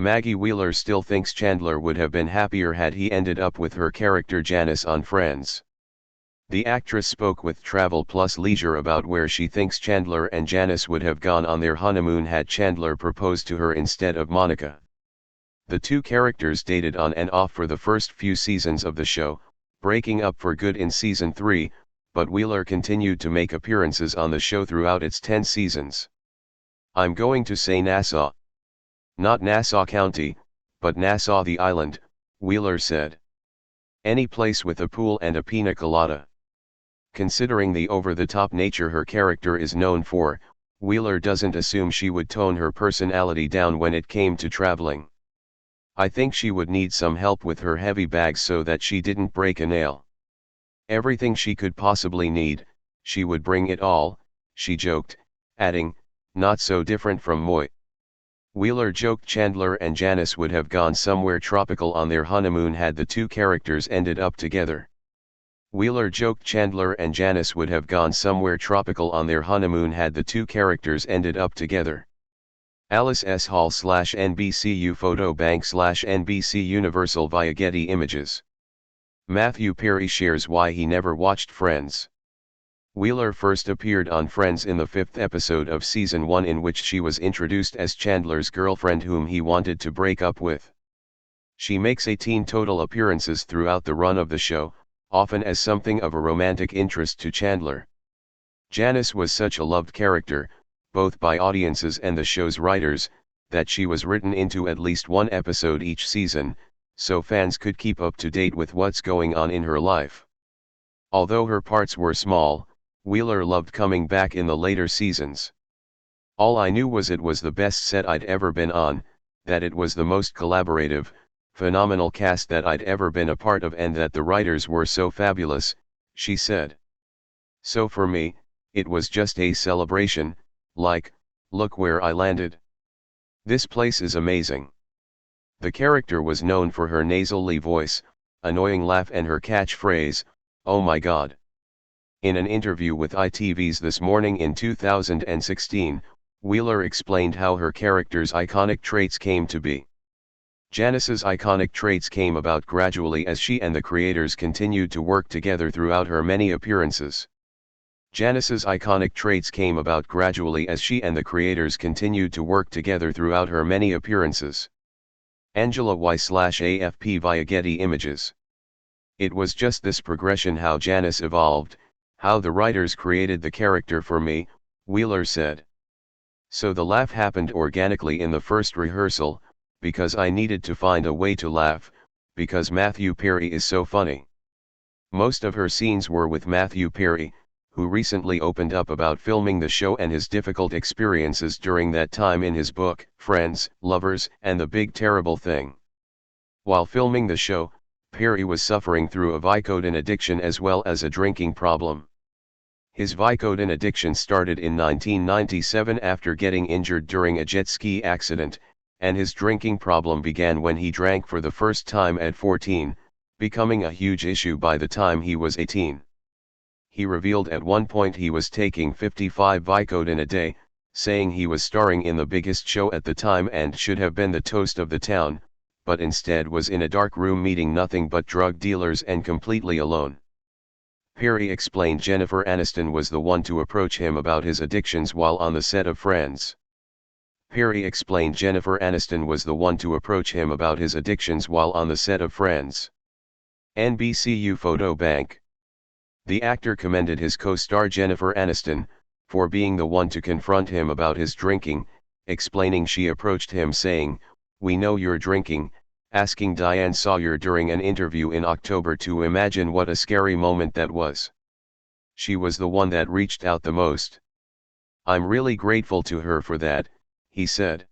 Maggie Wheeler still thinks Chandler would have been happier had he ended up with her character Janice on Friends. The actress spoke with Travel Plus Leisure about where she thinks Chandler and Janice would have gone on their honeymoon had Chandler proposed to her instead of Monica. The two characters dated on and off for the first few seasons of the show, breaking up for good in season 3, but Wheeler continued to make appearances on the show throughout its 10 seasons. "I'm going to say Nassau. Not Nassau County, but Nassau the island," Wheeler said. "Any place with a pool and a pina colada." Considering the over-the-top nature her character is known for, Wheeler doesn't assume she would tone her personality down when it came to traveling. "I think she would need some help with her heavy bags so that she didn't break a nail. Everything she could possibly need, she would bring it all," she joked, adding, "Not so different from Moy." Wheeler joked Chandler and Janice would have gone somewhere tropical on their honeymoon had the two characters ended up together. Wheeler joked Chandler and Janice would have gone somewhere tropical on their honeymoon had the two characters ended up together. Alice S. Hall /NBCU Photo Bank /NBC Universal via Getty Images. Matthew Perry shares why he never watched Friends. Wheeler first appeared on Friends in the 5th episode of season 1 in which she was introduced as Chandler's girlfriend whom he wanted to break up with. She makes 18 total appearances throughout the run of the show, often as something of a romantic interest to Chandler. Janice was such a loved character, both by audiences and the show's writers, that she was written into at least one episode each season, so fans could keep up to date with what's going on in her life. Although her parts were small, Wheeler loved coming back in the later seasons. "All I knew was it was the best set I'd ever been on, that it was the most collaborative, phenomenal cast that I'd ever been a part of and that the writers were so fabulous," she said. "So for me, it was just a celebration, like, look where I landed. This place is amazing." The character was known for her nasally voice, annoying laugh and her catchphrase, "Oh my God." In an interview with ITV's This Morning in 2016, Wheeler explained how her character's iconic traits came to be. "Janice's iconic traits came about gradually as she and the creators continued to work together throughout her many appearances. Janice's iconic traits came about gradually as she and the creators continued to work together throughout her many appearances." Angela Y/AFP via Getty Images. "It was just this progression how Janice evolved, how the writers created the character for me," Wheeler said. "So the laugh happened organically in the first rehearsal, because I needed to find a way to laugh, because Matthew Perry is so funny." Most of her scenes were with Matthew Perry, who recently opened up about filming the show and his difficult experiences during that time in his book, Friends, Lovers, and the Big Terrible Thing. While filming the show, Perry was suffering through a Vicodin addiction as well as a drinking problem. His Vicodin addiction started in 1997 after getting injured during a jet ski accident, and his drinking problem began when he drank for the first time at 14, becoming a huge issue by the time he was 18. He revealed at one point he was taking 55 Vicodin a day, saying he was starring in the biggest show at the time and should have been the toast of the town, but instead was in a dark room meeting nothing but drug dealers and completely alone. Perry explained Jennifer Aniston was the one to approach him about his addictions while on the set of Friends. Perry explained Jennifer Aniston was the one to approach him about his addictions while on the set of Friends. NBCU Photo Bank. The actor commended his co-star Jennifer Aniston for being the one to confront him about his drinking, explaining she approached him saying, "We know you're drinking," asking Diane Sawyer during an interview in October to imagine what a scary moment that was. "She was the one that reached out the most. I'm really grateful to her for that," he said.